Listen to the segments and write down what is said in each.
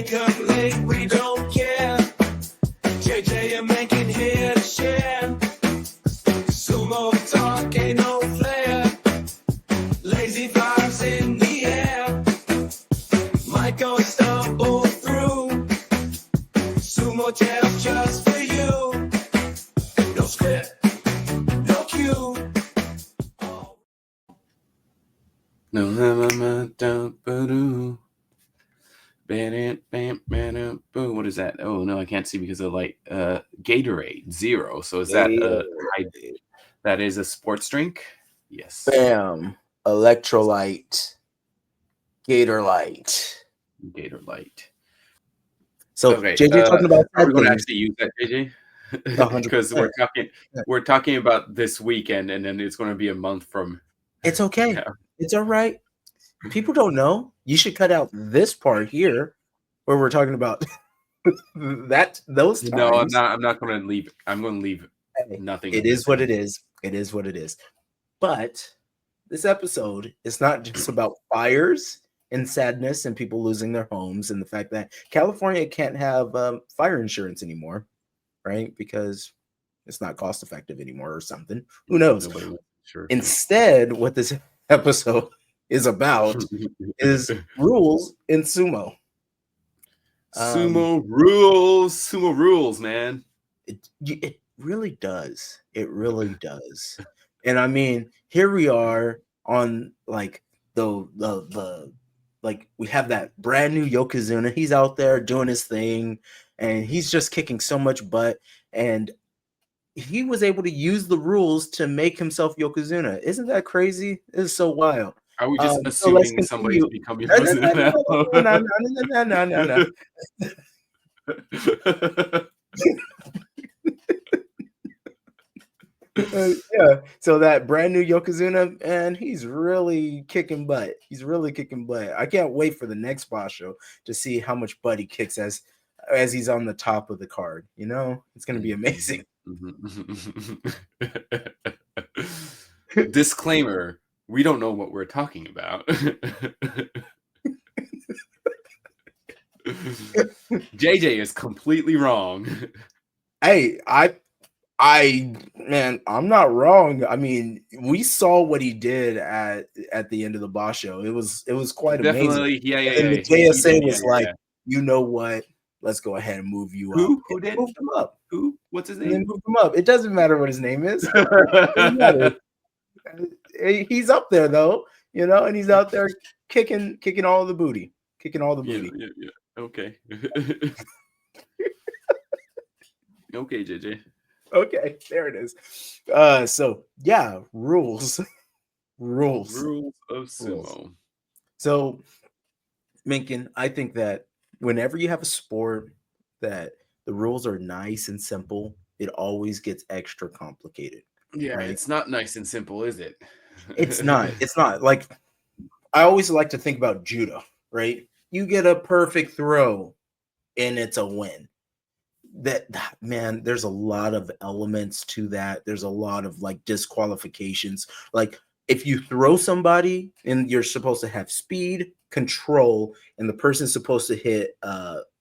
wake up late, we don't care. JJ and Mengkin here to share. Sumo talk ain't no flair. Lazy vibes in the air. Might go stumble through. Sumo jam just for you. No script, no cue. What is that? Oh no, I can't see because of the light. Gatorade Zero. So is that is a sports drink? Yes. Bam. Electrolyte. Gator Light. Gator Light. So Okay. JJ talking about are we going to things. actually use that, JJ? 100%. Because we're talking about this weekend, and then it's going to be a month from. It's okay. Yeah. It's all right. People don't know. You should cut out this part here where we're talking about those times. No, I'm not going to leave. I'm going to leave nothing. It is what it is. It is what it is. But this episode is not just about fires and sadness and people losing their homes and the fact that California can't have fire insurance anymore, right? Because it's not cost effective anymore or something. Who knows? Sure. Instead, what this episode is about is rules in sumo. Sumo rules, man. It really does. It really does. And I mean, here we are on like the like we have that brand new Yokozuna. He's out there doing his thing, and he's just kicking so much butt. And he was able to use the rules to make himself Yokozuna. Isn't that crazy? It's so wild. Are we just assuming somebody's become Yokozuna now? Yeah, so that brand new Yokozuna, and he's really kicking butt. He's really kicking butt. I can't wait for the next boss show to see how much butt he kicks as he's on the top of the card. You know, it's going to be amazing. Disclaimer: we don't know what we're talking about. JJ is completely wrong. Hey, I'm not wrong. I mean, we saw what he did at the end of the boss show. It was quite Definitely, amazing. yeah. And the JSA was like, you know what? Let's go ahead and move you up. Who did? Moved him up. Who? What's his name? And then moved him up. It doesn't matter what his name is. He's up there though, you know, and he's out there kicking all the booty, Yeah. Okay. Okay, JJ. Okay, there it is. So yeah, rules. Rules of sumo. So, Mengkin, I think that whenever you have a sport that the rules are nice and simple, it always gets extra complicated. Yeah, right? It's not nice and simple, is it? It's not. It's not. Like, I always like to think about judo, right? You get a perfect throw, and it's a win. That man, there's a lot of elements to that. There's a lot of like disqualifications. Like if you throw somebody and you're supposed to have speed, control, and the person's supposed to hit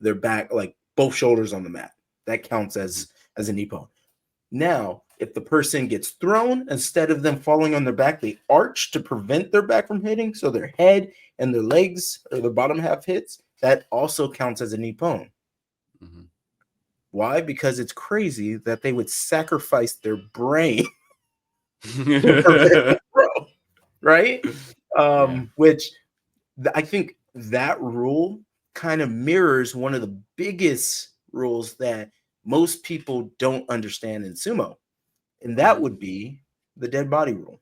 their back, like both shoulders on the mat, that counts as an ippon. Now, if the person gets thrown, instead of them falling on their back, they arch to prevent their back from hitting, so their head and their legs or the bottom half hits. That also counts as an ippon. Mm-hmm. Why? Because it's crazy that they would sacrifice their brain to prevent throw, right? Which I think that rule kind of mirrors one of the biggest rules that most people don't understand in sumo, and that would be the dead body rule.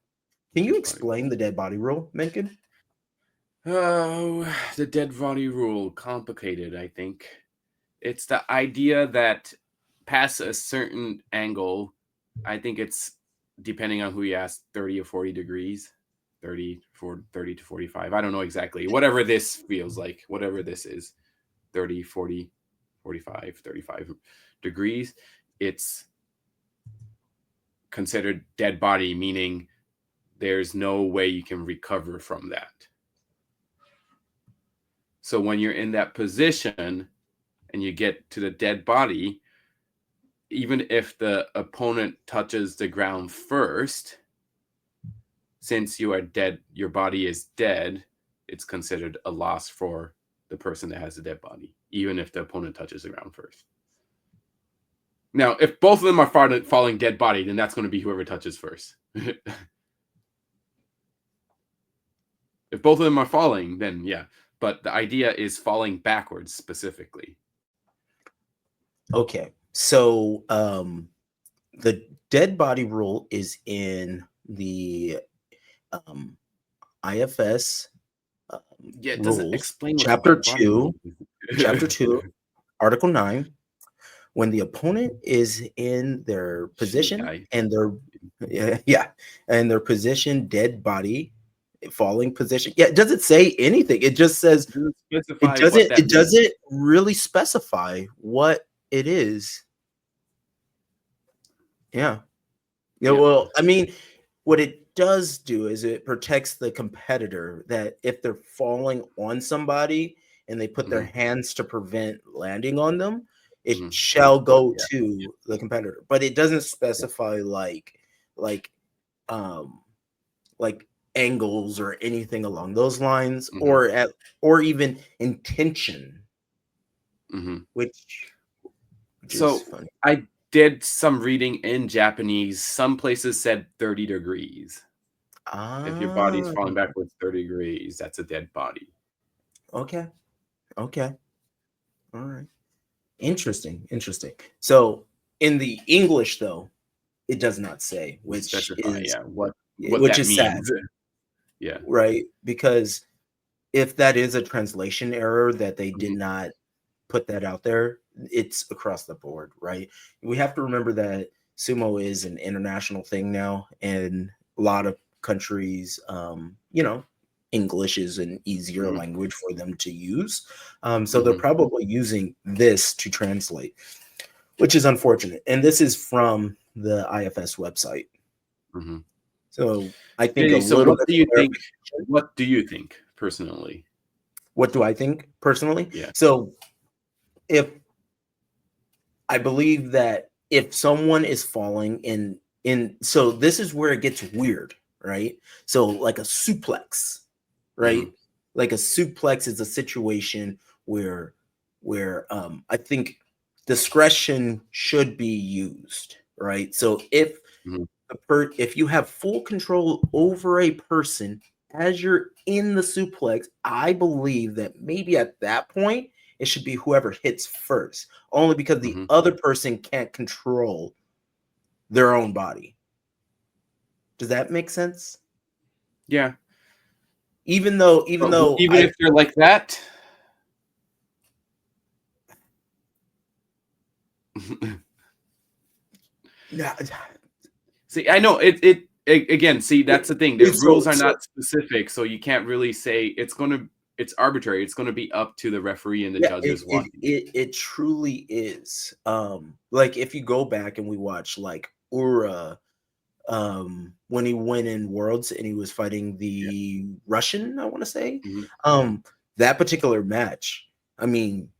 Can you explain the dead body rule, Mengkin? Oh, the dead body rule, complicated, I think. It's the idea that past a certain angle, I think it's, depending on who you ask, 30 or 40 degrees, 30 to 45. I don't know exactly. Whatever this feels like, whatever this is, 30, 40, 45, 35 degrees, it's considered dead body, meaning there's no way you can recover from that. So when you're in that position, and you get to the dead body, even if the opponent touches the ground first, since you are dead, your body is dead, it's considered a loss for the person that has the dead body, even if the opponent touches the ground first. Now, if both of them are falling dead body, then that's going to be whoever touches first. If both of them are falling, then yeah. But the idea is falling backwards specifically. Okay. So the dead body rule is in the IFS Yeah, it doesn't rules, explain what chapter the dead body 2, means. chapter 2, article 9. When the opponent is in their position Shinkai. and their position, dead body, falling position. Yeah, it doesn't say anything. It just says It doesn't it specify doesn't what that it means. doesn't really specify what it is. Yeah. Yeah, Yeah. well, I mean, what it does do is it protects the competitor, that if they're falling on somebody and they put their Mhm. hands to prevent landing on them, it Mhm. shall go Yeah. to the competitor. But it doesn't specify like um like angles or anything along those lines, Mhm. or even intention, Mhm. which is So funny. I did some reading in Japanese. Some places said 30 degrees. If your body's Ah, falling backwards 30 degrees, that's a dead body. okay. Okay. All right. Interesting. So in the English, though, it does not say, Specify, yeah, what which that is sad, means. Yeah. right? Because if that is a translation error that they did Mhm. not put that out there, it's across the board, right? We have to remember that sumo is an international thing now, and a lot of countries, English is an easier Mhm. language for them to use. So they're Mhm. probably using this to translate, which is unfortunate. And this is from the IFS website. Mhm. So I think a Okay, so little bit of clarification. what do you think personally? What do I think personally? Yeah. So if I believe that if someone is falling so this is where it gets weird, right? So like a suplex, right? Mhm. Like a suplex is a situation where I think discretion should be used, right? So Mhm. if you have full control over a person as you're in the suplex, I believe that maybe at that point it should be whoever hits first, only because the Mhm. other person can't control their own body. Does that make sense? Yeah. Even though Even I if you're like that. nah, See, I know again, see, that's the thing. The rules so are so not specific, so you can't really say it's arbitrary. It's gonna be up to the referee and the yeah, judges it watching it. it truly is. Like if you go back and we watch like Ura, when he went in Worlds and he was fighting Yeah. the Russian, I want to say. Mhm. That particular match, I mean,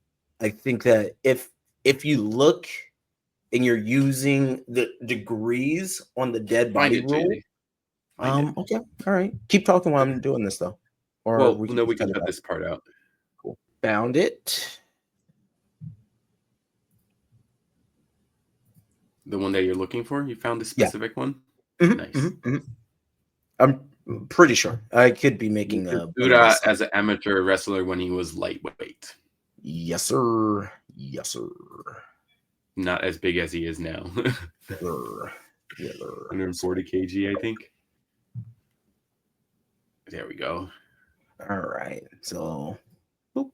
I think that if you look and you're using the degrees on the dead Find body it, rule, JJ. Find it. okay, all right. Keep talking while I'm doing this though. Or Well, we can no, we just can cut it cut out. this part out. Cool. Found it. The one that you're looking for? You found the Yeah. specific one? Mhm, Nice. mhm, mhm. I'm pretty sure. I could be making Because a bit of a Buddha mistake. as an amateur wrestler when he was lightweight, Yes, sir. Yes, sir. not as big as he is now. Yes, sir. Yes, sir. 140 kg, I think. There we go. All right. So, boop.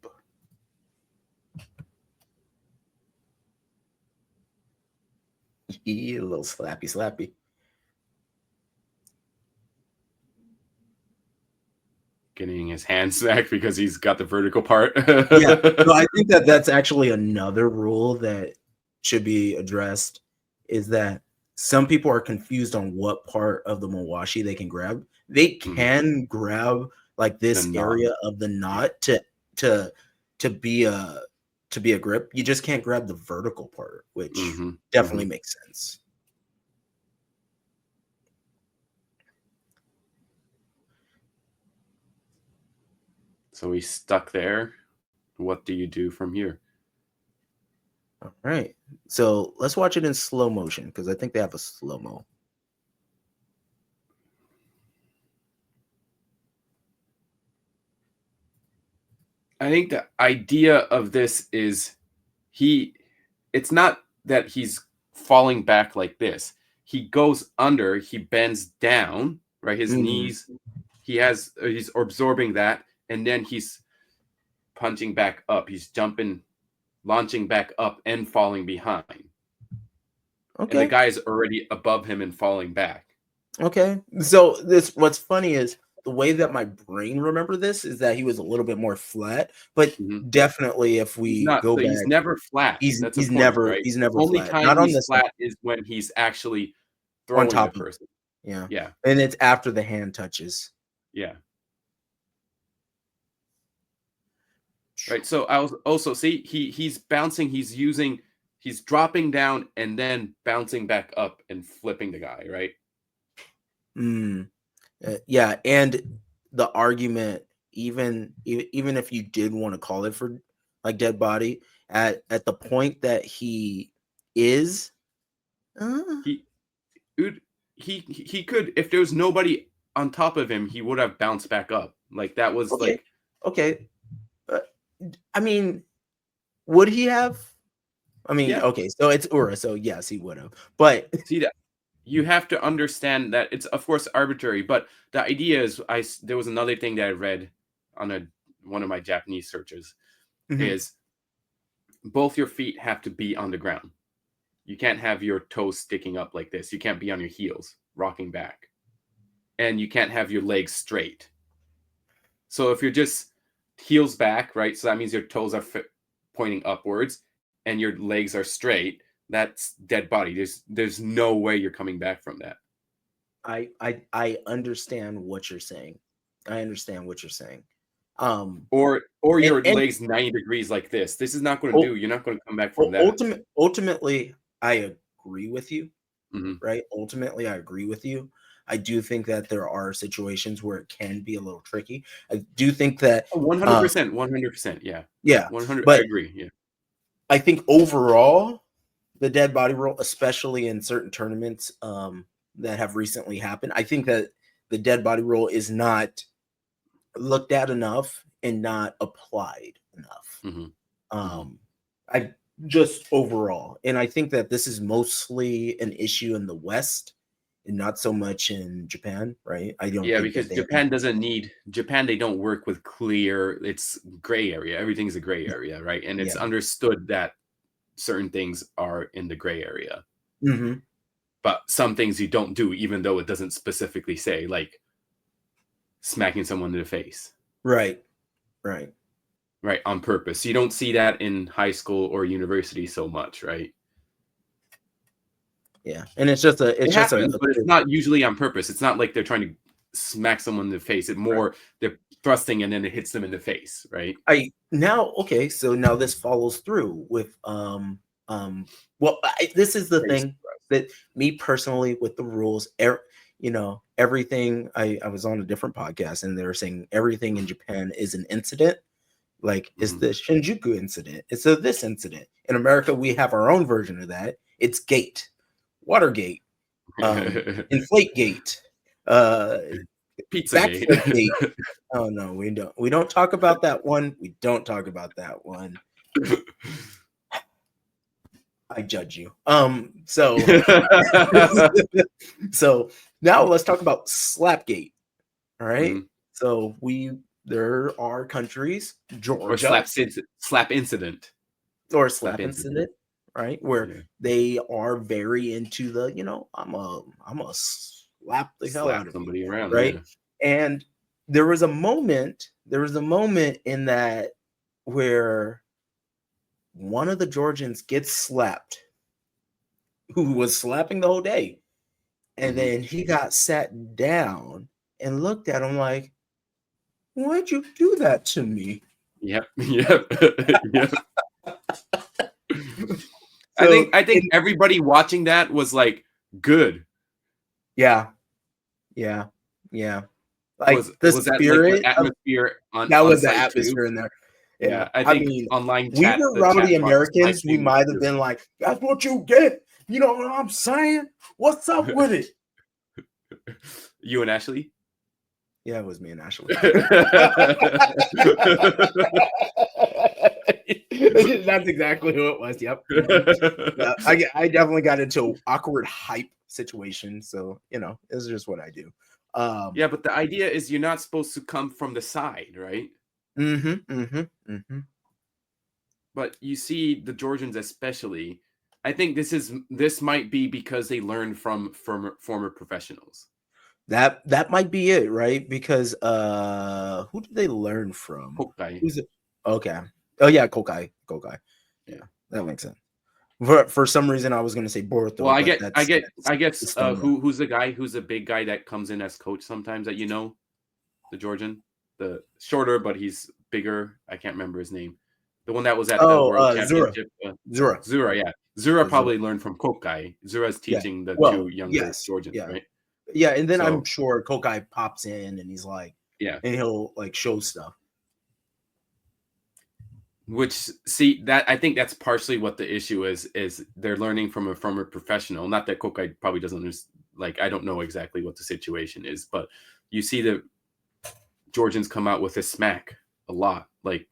A little slappy. Getting his hand smacked because he's got the vertical part. Yeah. No, I think that that's actually another rule that should be addressed, is that some people are confused on what part of the mawashi they can grab. They Mhm. can grab like The this knot. area of the Yeah. knot to to be a to be a grip. You just can't grab the vertical part, which definitely makes sense. So he's stuck there. What do you do from here? All right. So let's watch it in slow motion because I think they have a slow-mo. I think the idea of this is it's not that he's falling back like this. He goes under, he bends down, right? His knees, he's absorbing that, and then he's punching back up. He's jumping, launching back up and falling behind. Okay. And the guy is already above him and falling back. Okay. So what's funny is the way that my brain remember this is that he was a little bit more flat, but definitely if we go back, he's never flat. That's a point, never right? he's never the only flat. time Not on he's this flat one. is when he's actually throwing On top the of person. Yeah. Yeah. And it's after the hand touches. Yeah. Right. So I was also see he's bouncing, he's dropping down and then bouncing back up and flipping the guy, right? Yeah, and the argument, even if you did want to call it for like dead body, at the point that he is, he could, if there was nobody on top of him, he would have bounced back up. Like that was okay. I mean, would he have? I mean, yeah. Okay, so it's Ura, so yes, he would have. But See that you have to understand that it's of course arbitrary, but the idea is there was another thing that I read on one of my Japanese searches is both your feet have to be on the ground. You can't have your toes sticking up like this. You can't be on your heels rocking back. And you can't have your legs straight. So if you're just heels back, right? So that means your toes are pointing upwards and your legs are straight. That's dead body. There's no way you're coming back from that. I understand what you're saying. Or your legs 90 degrees like this. This is not going to do. You're not going to come back from that. Ultimately, I agree with you. Right? Ultimately, I agree with you. I do think that there are situations where it can be a little tricky. I do think that 100%, 100%, yeah. Yeah. 100, but I agree, yeah. I think overall, the dead body rule, especially in certain tournaments that have recently happened, I think that the dead body rule is not looked at enough and not applied enough. I just overall, and I think that this is mostly an issue in the West and not so much in Japan, right? I don't. Yeah, because Japan they don't work with clear. It's gray area. Everything's a gray area, right? And it's understood that certain things are in the gray area. But some things you don't do, even though it doesn't specifically say, like smacking someone in the face. Right, on purpose. You don't see that in high school or university so much, right? Yeah, and it's just but it's not usually on purpose. It's not like they're trying to smack someone in the face. It's more they're thrusting and then it hits them in the face, right? So now this follows through with this is the thing that me personally with the rules, everything. I was on a different podcast and they were saying everything in Japan is an incident. Like it's the Shinjuku incident. It's this incident. In America, we have our own version of that. It's Gate, Watergate, Inflategate, Pizzagate. Oh no, we don't. We don't talk about that one. I judge you. So now let's talk about Slapgate. All right. So there are countries, Georgia, or slap incident, right, where they are very into the, I'm a slap the hell out of somebody you, around, right? And there was a moment in that where one of the Georgians gets slapped, who was slapping the whole day, and then he got sat down and looked at him like, why'd you do that to me? Yep. I think everybody watching that was like good. Yeah. Like the Was that like the spirit of atmosphere that on was the site too? atmosphere in there. Yeah. Yeah, I I think mean, online we chat, were the chat rowdy box type Americans. We thing was might have good. been like, "That's what you get." You know what I'm saying? What's up with it? You and Ashley? Yeah, it was me and Ashley. That's exactly who it was. Yep. Yeah, I definitely got into an awkward hype situation. So, it's just what I do. Yeah, but the idea is you're not supposed to come from the side, right? But you see the Georgians especially, I think this might be because they learned from former professionals. That might be it, right? Because who did they learn from? Kokai. Who's it? Okay. Oh yeah, Kokai. Yeah, that makes sense. For some reason I was gonna say Boruto, Well, I but guess it's fine, who's the guy who's a big guy that comes in as coach sometimes that the Georgian, the shorter but he's bigger. I can't remember his name. The one that was at the World Zura. Championship. Zura. Zura, yeah. Zura Yeah, Zura. probably learned from Kokai. Zura's Yeah. teaching the Well, two younger yes. Georgians, Yeah. right? Yeah, and then I'm So sure Kokai pops in and he's like, yeah. and he'll like show stuff. Which see that I think that's partially what the issue is they're learning from a professional. Not that Kokai probably doesn't understand, like I don't know exactly what the situation is, but you see the Georgians come out with a smack a lot. Like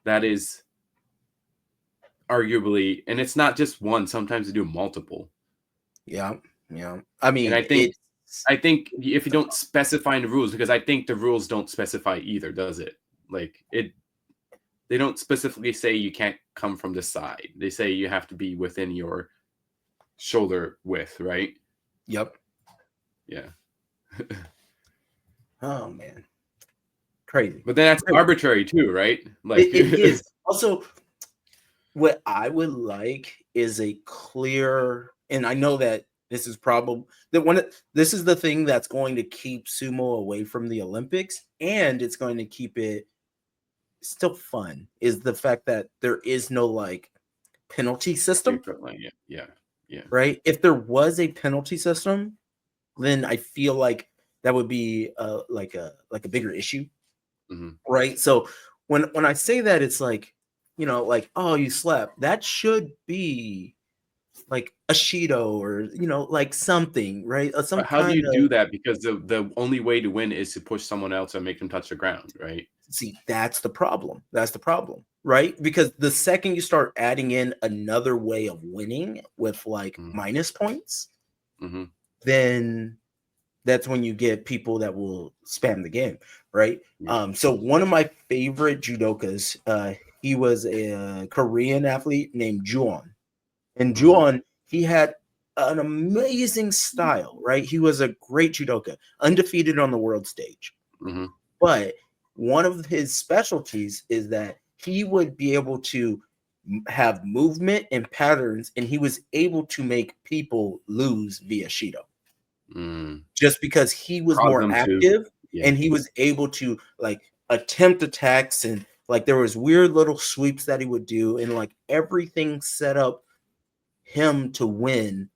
that is arguably, and it's not just one. Sometimes they do multiple. Yeah. I mean, And I think if you don't specify in the rules, because I think the rules don't specify either, does it? Like they don't specifically say you can't come from the side. They say you have to be within your shoulder width, right? Yep. Yeah. Oh man, crazy. But then that's arbitrary too, right? Like it is. Also, what I would like is a clear, and I know that this is probably this is the thing that's going to keep sumo away from the Olympics, and it's going to keep it still fun, is the fact that there is no like penalty system. Yeah. Right? If there was a penalty system, then I feel like that would be like a bigger issue. Mm-hmm. Right? So when I say that, it's like, like, oh, you slept. That should be like a Shido or like something, right? But how do you do that? Because the only way to win is to push someone else and make them touch the ground, right? See, that's the problem. Right? Because the second you start adding in another way of winning with like minus points, then that's when you get people that will spam the game, right? So one of my favorite judokas, he was a Korean athlete named Juon. And Juon, he had an amazing style, right? He was a great judoka, undefeated on the world stage. But one of his specialties is that he would be able to have movement and patterns, and he was able to make people lose via Shido. Just because he was more active and he was able to like attempt attacks, and like there was weird little sweeps that he would do, and like everything set up him to win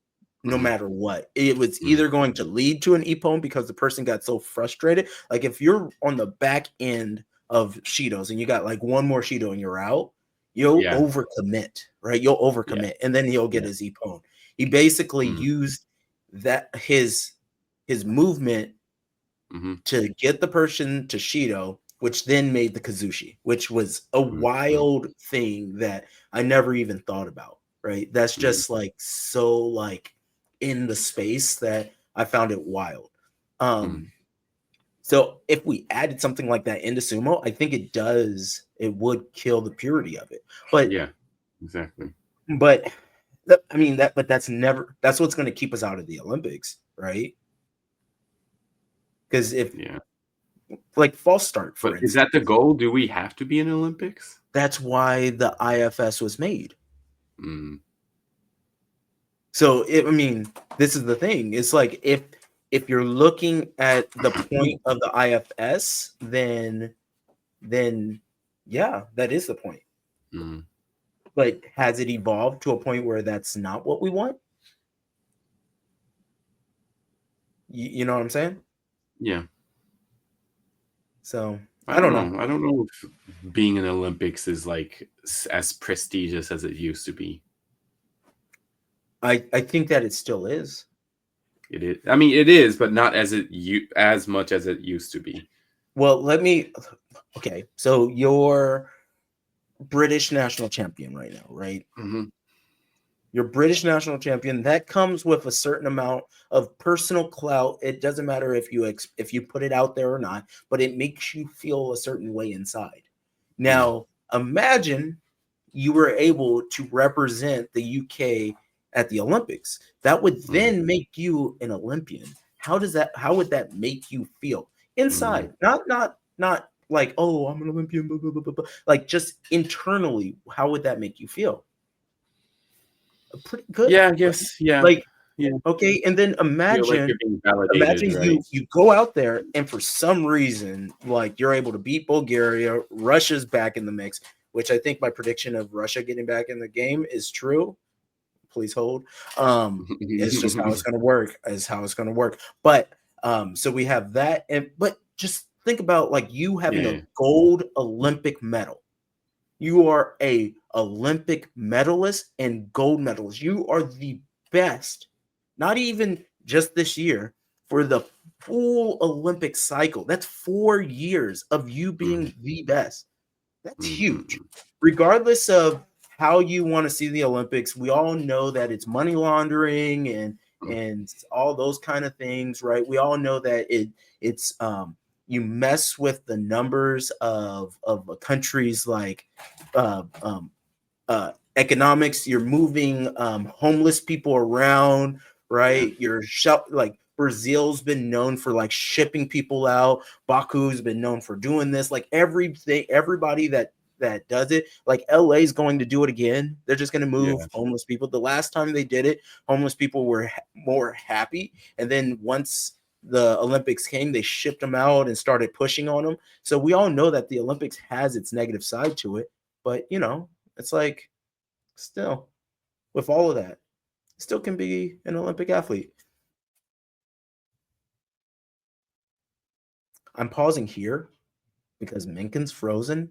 no matter what. It was either going to lead to an ippon because the person got so frustrated. Like if you're on the back end of Shidos and you got like one more Shido and you're out, you'll overcommit, right? You'll overcommit, and then he'll get his ippon. He basically used that his movement to get the person to Shido, which then made the Kazushi, which was a wild thing that I never even thought about, right? That's just like so like in the space that I found it wild. So if we added something like that into sumo, I think it would kill the purity of it. But yeah, exactly. But I mean that's what's going to keep us out of the Olympics, right? Because if like false start, for instance, is that the goal? Do we have to be in the Olympics? That's why the IFS was made. So I mean, this is the thing. It's like if you're looking at the point of the IFS, then yeah, that is the point. But has it evolved to a point where that's not what we want? You know what I'm saying? Yeah. So I I don't don't know. know. I don't know if being in the Olympics is like as prestigious as it used to be. I think that it still is. It is. I mean, it is, but not as much as it used to be. Well, okay. So you're British national champion right now, right? Mm-hmm. You're British national champion. That comes with a certain amount of personal clout. It doesn't matter if you put it out there or not, but it makes you feel a certain way inside. Now, imagine you were able to represent the UK at the Olympics. That would then make you an Olympian. How would that make you feel inside? Not like, oh, I'm an Olympian, blah, blah, blah, blah, blah. Like just internally, how would that make you feel? Pretty good. Yeah, I Right? guess. Yeah. Like, Yeah. okay, and then Feel like you're being validated, imagine right? you go out there and for some reason, like you're able to beat Bulgaria, Russia's back in the mix, which I think my prediction of Russia getting back in the game is true. Please hold. It's just how it's gonna work, is how it's gonna work. But so we have that, but just think about like you having Yeah. a gold Olympic medal. You are a Olympic medalist and gold medalist. You are the best, not even just this year, for the full Olympic cycle. That's 4 years of you being the best. That's huge. Regardless of how you want to see the Olympics, we all know that it's money laundering and all those kind of things, right? We all know that it's you mess with the numbers of countries like uh, um, economics. You're moving homeless people around, right? You're like Brazil's been known for like shipping people out. Baku's been known for doing this. Like everybody that does it, like LA's going to do it again. They're just going to move homeless people. The last time they did it, homeless people were more happy. And then once the Olympics came, they shipped them out and started pushing on them. So we all know that the Olympics has its negative side to it. But, it's like still with all of that, still can be an Olympic athlete. I'm pausing here because Mengkin's frozen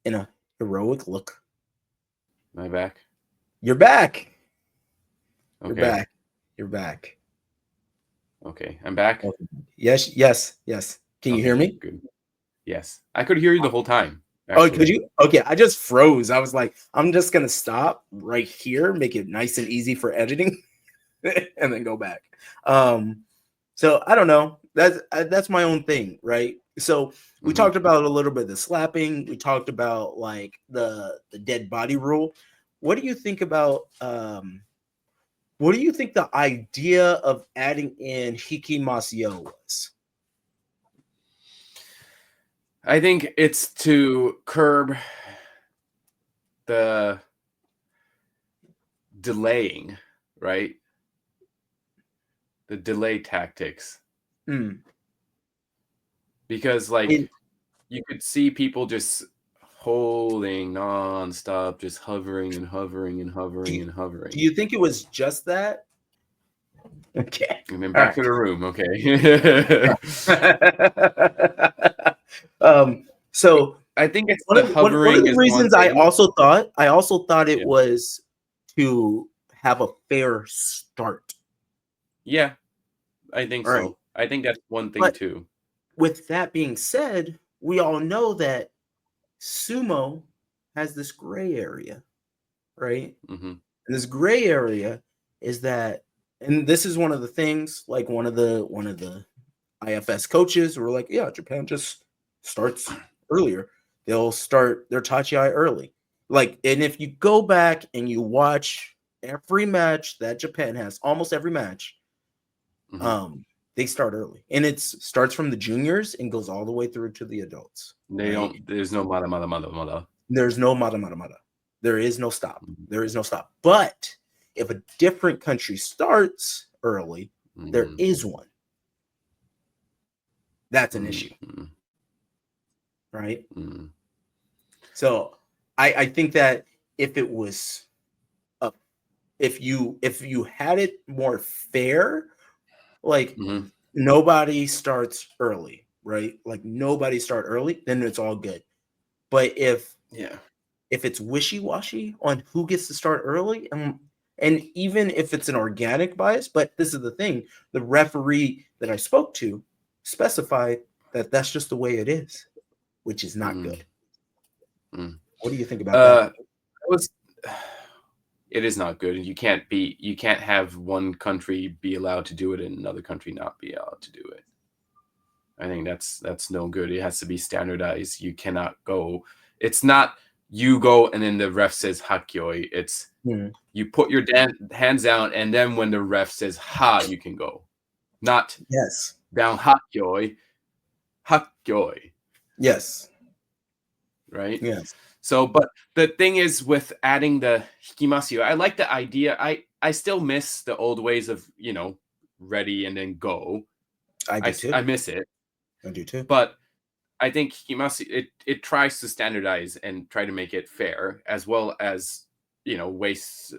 in a heroic look. Am I back? You're back. Okay. You're back. You're back. Okay. I'm back. Okay. Yes. Can you hear me? Good. Yes. I could hear you the whole time. Actually. Oh, could you? Okay. I just froze. I was like, I'm just going to stop right here, make it nice and easy for editing, and then go back. So I don't know. That's my own thing, right? So we talked about a little bit of the slapping. We talked about like the dead body rule. What do you think about what do you think the idea of adding in hikimasyo was? I think it's to curb the delaying, right? The delay tactics. Because you could see people just holding nonstop, just hovering and hovering and hovering and hovering. Do you think it was just that? Okay. And then back to the room. Okay. So I think it's one of the reasons I also thought it was to have a fair start. Yeah, I think so. I think that's one thing too. With that being said, we all know that sumo has this gray area, right? And this gray area is that, and this is one of the things, like one of the IFS coaches were like, yeah, Japan just starts earlier. They'll start their tachi early. Like, and if you go back and you watch every match that Japan has, almost every match, they start early. And it starts from the juniors and goes all the way through to the adults. There's no mada. There's no mada. There is no stop. There is no stop. But if a different country starts early, there is one. That's an issue. Right? So I think that if it was if you had it more fair, like Mhm. nobody starts early, right? Like nobody start early, then it's all good. But Yeah. if it's wishy-washy on who gets to start early, and even if it's an organic bias, but this is the thing, the referee that I spoke to specified that that's just the way it is, which is not Mm, good. mm. What do you think about that? It was it is not good. You can't have one country be allowed to do it and another country not be allowed to do it. I think that's no good. It has to be standardized. You cannot go. It's not you go and then the ref says hakyoi. It's Hmm. you put your hands down and then when the ref says ha, you can go. Not Yes. down hakyoi, hakyoi, Yes. right? Yes. So, but the thing is with adding the hikimasu, I like the idea. I still miss the old ways of, ready and then go. I do I too. miss it. I do too. But I think hikimasu it tries to standardize and try to make it fair as well as, waste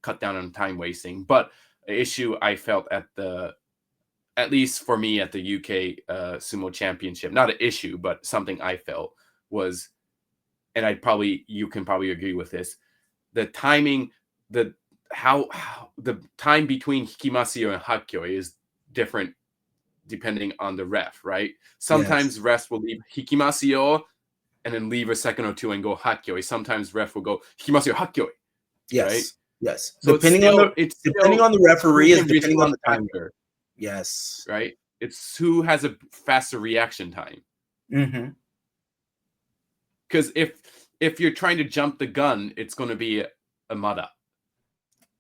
cut down on time wasting. But the issue I felt at least for me at the UK sumo championship, not an issue, but something I felt was, and you can probably agree with this, the timing, the how the time between hikimasu and hakyoi is different depending on the ref, right? Yes. Sometimes refs will leave hikimasu and then leave a second or two and go hakyoi. Sometimes ref will go hikimasu hakyoi, right? Yes. Yes. So it's Depending still on the who referee is can depending on respond the timing. faster, Yes. right? It's who has a faster reaction time. Mm-hmm. Because if you're trying to jump the gun, it's going to be a mada.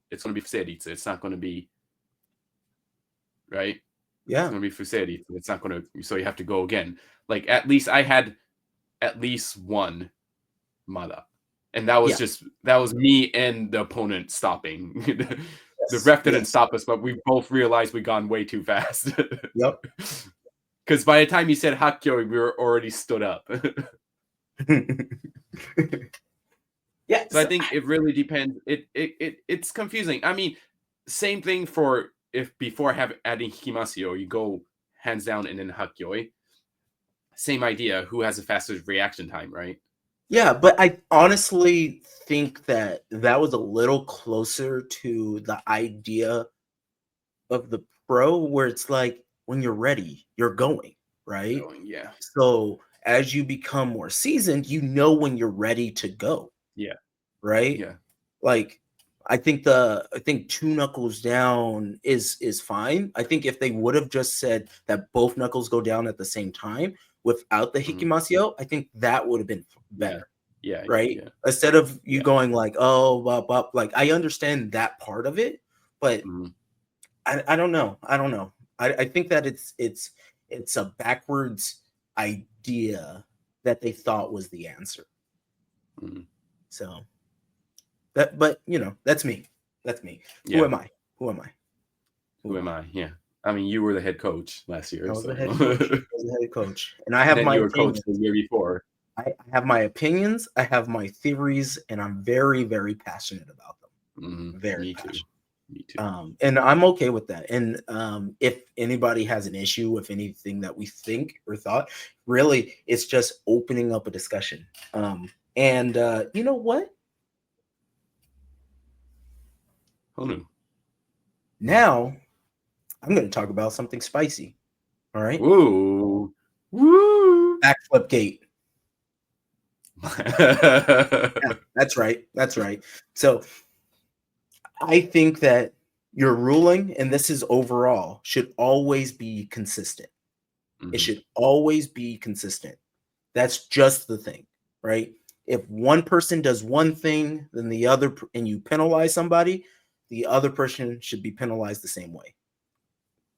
It's going to be fuseritsu. It's not going to be right. It's Yeah. going to be fuseritsu. It's not going to. So you have to go again. Like at least I had at least one mada, and that Yeah. was me and the opponent stopping. The Yes. ref didn't Yes. stop us, but we both realized we gone way too fast. Yep. Because by the time he said hakyoi, we were already stood up. Yes. So I think it really depends. It's confusing. I mean, same thing for if before adding hikimasu, you go hands down and then hakyoi. Same idea. Who has the fastest reaction time, right? Yeah, but I honestly think that that was a little closer to the idea of the pro, where it's like when you're ready, you're going, right? Going, yeah, So as you become more seasoned, you know when you're ready to go, yeah, right? yeah. Like I think two knuckles down is fine. I think if they would have just said that both knuckles go down at the same time without the Mhm. hikimasio, I think that would have been Yeah, better, yeah, right? yeah, Instead of you yeah. going like, oh, bop, bop, like I understand that part of it, but Mhm. I don't know. I don't know. I think that it's a backwards idea that they thought was the answer. Mhm. So but that's me. That's me. Who Yeah. am I? Who am I? Who Who am am I? I? Yeah. I mean, you were the head coach last I year, was so the head coach. I was the head coach. And I and have then my you were coach opinions. the year before. I have my opinions, I have my theories, and I'm very, very passionate about them. Very Me too. passionate. Me too. And I'm okay with that. And if anybody has an issue with anything that we think or thought, really, it's just opening up a discussion. And you know what? Who knew? Now I'm going to talk about something spicy. All right. Woo! Woo! Backflip gate. Yeah, that's right. That's right. So I think that your ruling, and this is overall, should always be consistent. It Mhm. should always be consistent. That's just the thing, right? If one person does one thing, then the other, and you penalize somebody, the other person should be penalized the same way.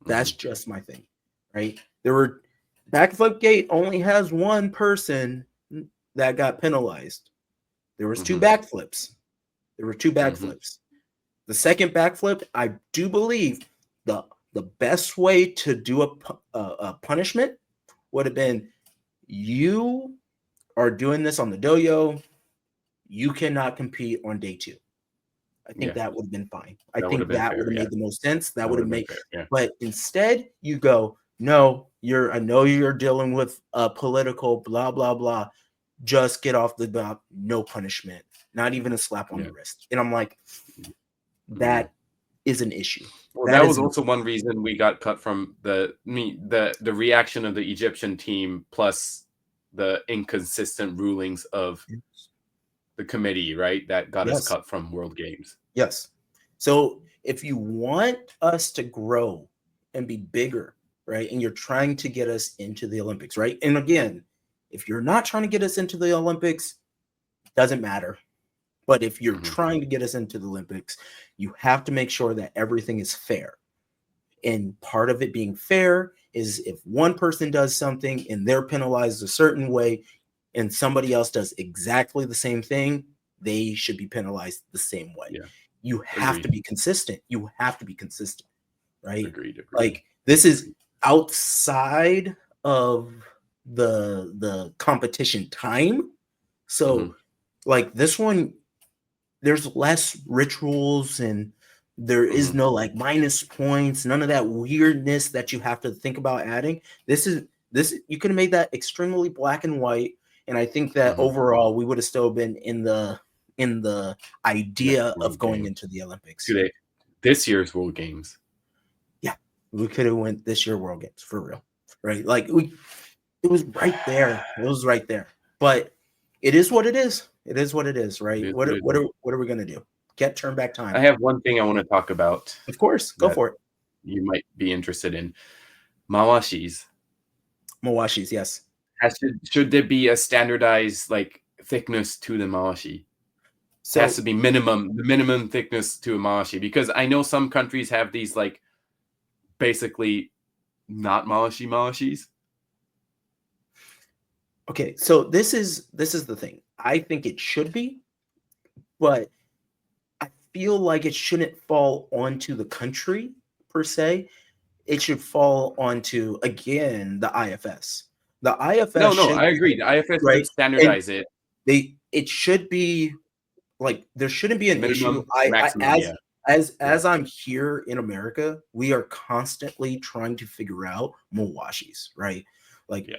That's Mhm. just my thing, right? There were backflip gate only has one person that got penalized. There was two Mhm. backflips. There were two Mhm. backflips. The second backflip, I do believe the the best way to do a punishment would have been, you are doing this on the doyo. you cannot compete on day 2. I think Yeah. that would have been fine. I That would think have been that fair, would have yeah. made the most sense. That That would would have have been made, fair, yeah. but instead you go, no, I know you're dealing with political blah blah blah. Just get off the dock, no punishment, not even a slap on Yeah. the wrist. And I'm like, Mhm. that is an issue. Well, That that is was an also one reason we got cut from the reaction of the Egyptian team, plus the inconsistent rulings of the committee, right? That got us yes. cut from World Games. Yes. So if you want us to grow and be bigger, right, and you're trying to get us into the Olympics, right? And again, if you're not trying to get us into the Olympics, doesn't matter. But if you're Mhm. trying to get us into the Olympics, you have to make sure that everything is fair. And part of it being fair is if one person does something and they're penalized a certain way and somebody else does exactly the same thing, they should be penalized the same way. Yeah. You have to Agreed. be consistent. You have to be consistent, right? Agreed. Like this is outside of the competition time. So Mhm. like this one, there's less rituals and there is Mhm. no like minus points, none of that weirdness that you have to think about adding. This you could have made that extremely black and white, and I think that Mhm. overall we would have still been in the idea Next of World going Games. into the Olympics. Today, this year's World Games. Yeah, we could have went this year World Games for real, right? Like it was right there. It was right there. But it is what it is. It is what it is, It right? is What what are- it what is. are what are we gonna do? Get turn back I time? have one thing I want to talk about Of course, go that for it. you might be interested in. Mawashis. Mawashis, yes. Should there be a standardized like thickness to the mawashi? Has to So be the minimum thickness to a mawashi, because I know some countries have these like basically not mawashis. okay, so this is the thing. I think it should be, but I feel like it shouldn't fall onto the country per se. It should fall onto again the IFS. The IFS No, should I be agree. The IFS should right, and standardize it. it should be like there shouldn't be an issue. Minimum, maximum, yeah. Yeah. As I'm here in America, we are constantly trying to figure out Mawashis, right? Like Yeah.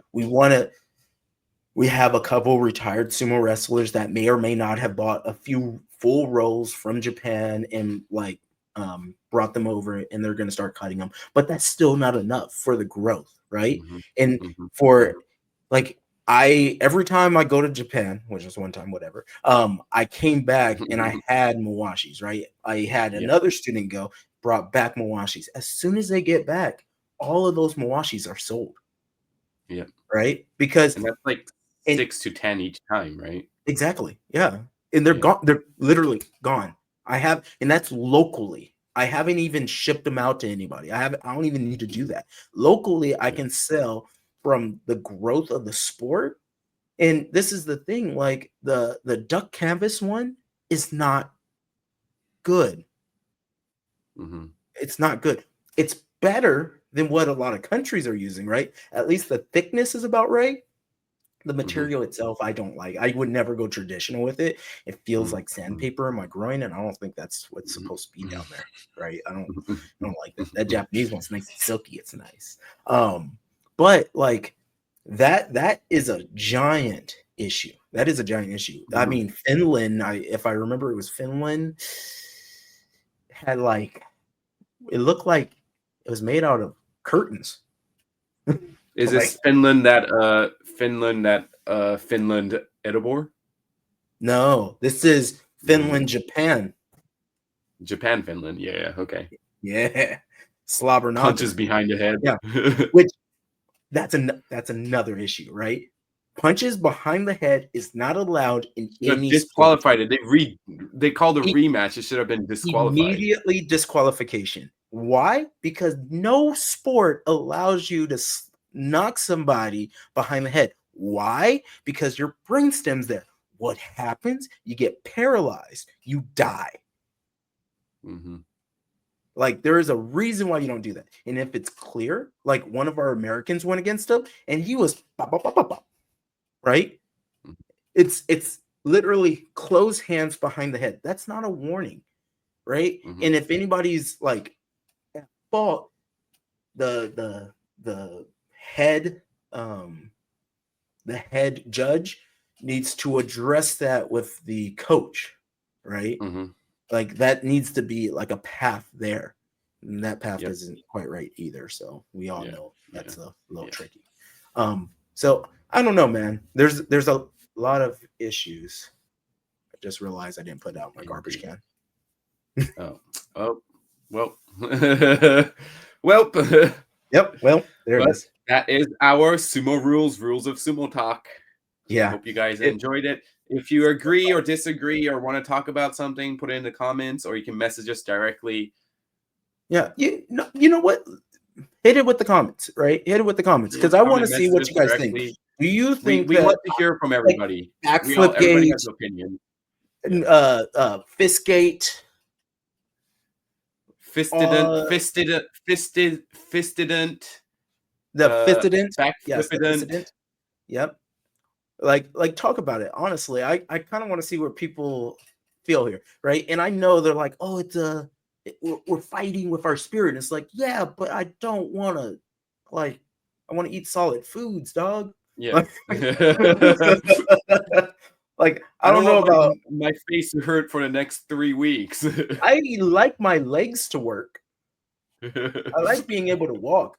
we have a couple retired sumo wrestlers that may or may not have bought a few full rolls from Japan and like brought them over and they're going to start cutting them, but that's still not enough for the growth, right? Mhm. And Mhm. for like I every time I go to Japan, which is one time, whatever, I came back and I had Mawashis, right? I had Yeah. another student go, brought back Mawashis. As soon as they get back, all of those Mawashis are sold, Yeah. right? Because And that's like and 6 to 10 each time, right? exactly, yeah, and they're Yeah. gone. They're literally gone. And that's locally. I haven't even shipped them out to anybody. I don't even need to do that. Locally, I Yeah. can sell from the growth of the sport. And this is the thing, like the duck canvas one is not good. Mhm. It's not good. It's better than what a lot of countries are using, right? At least the thickness is about right. The Mhm. material itself, I don't like. I would never go traditional with it. It feels Mhm. like sandpaper in my groin, and I don't think that's what's Mhm. supposed to be down there, right? I Mhm. don't like that. That Japanese one's nice and silky. It's nice. But like that is a giant issue. That is a giant issue. I Mhm. mean, Finland, if I remember, it was Finland had like it looked like it was made out of curtains. Is Like this Finland Edibor? no, this is Mm. Finland, Japan. Japan, Finland. Yeah, okay. Yeah, slobber Punches knocker. behind the head. Yeah, which that's another issue, right? Punches behind the head is not allowed in Should have any sport. disqualified it. They called a E- rematch. It should have been disqualified. Immediately disqualification. Why? Because no sport allows you to knock somebody behind the head. Why? Because your brainstem's there. What happens? You get paralyzed. You die. Mhm. Like there is a reason why you don't do that. And if it's clear, like one of our Americans went against him and he was pop, pop, pop, pop, pop, right? Mhm. It's literally close hands behind the head. That's not a warning, right? Mhm. And if anybody's like at fault, the head the head judge needs to address that with the coach, right? Mhm. Like that needs to be like a path there. And that path Yep. isn't quite right either. So we all Yeah, know that's yeah, a little yeah. tricky. So I don't know, man. There's a lot of issues. I just realized I didn't put out my garbage Indeed. can. Oh, well. Well, Yep. Well, there it but is. that is our Sumo rules of Sumo Talk. Yeah. Hope you guys It- enjoyed it. If you agree or disagree or want to talk about something, put it in the comments, or you can message us directly. Yeah. You know what? Hit it with the comments, right? Hit it with the comments because I want to Comment, see message what us you guys think. directly. Do you think We that want to hear from everybody. backflip Everybody gate, has an opinion. fist gate, Fistident, the fistident? Yes, the backflipident. fistident. Yep. Like talk about it. Honestly, I kind of want to see what people feel here, right? And I know they're like, oh, we're fighting with our spirit. It's like, yeah, but I don't want to like I want to eat solid foods, dog. Yeah. Like I I don't know want about my face to hurt for the next 3 weeks. I like my legs to work. I like being able to walk.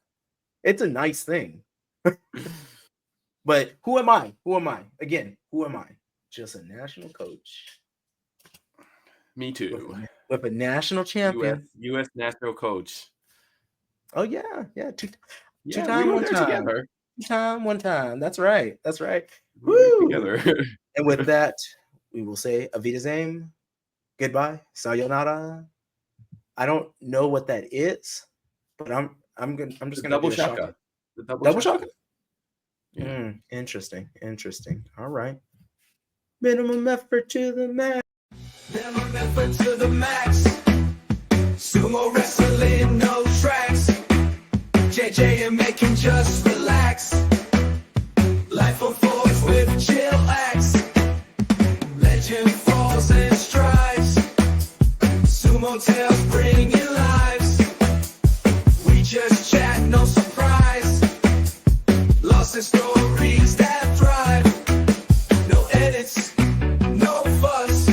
It's a nice thing. But who am I? Who am I? Again, who am I? Just a national coach. Me too. With a national champion. US national coach. Oh yeah, yeah. Two Yeah, time, we were one there time. together. 2 time, 1 time. That's right. That's right. We were Woo! together. And with that, we will say Avidazame, goodbye, sayonara. I don't know what that is, but I'm just The gonna double do a shaka. shaka. The Double shaka. Yeah. Interesting. All right. Minimum effort to the max. Minimum effort to the max. Sumo wrestling, no tracks. JJ and Mengkin, just relax. Life unfolds with chill acts. Legend falls and strives. Sumo tales bringing lives. We just chat, no surprise. Lost in stories that thrive. No edits, no fuss.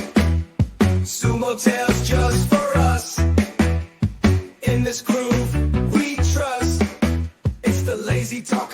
Sumo tales just for us. In this groove we trust. It's the lazy talk.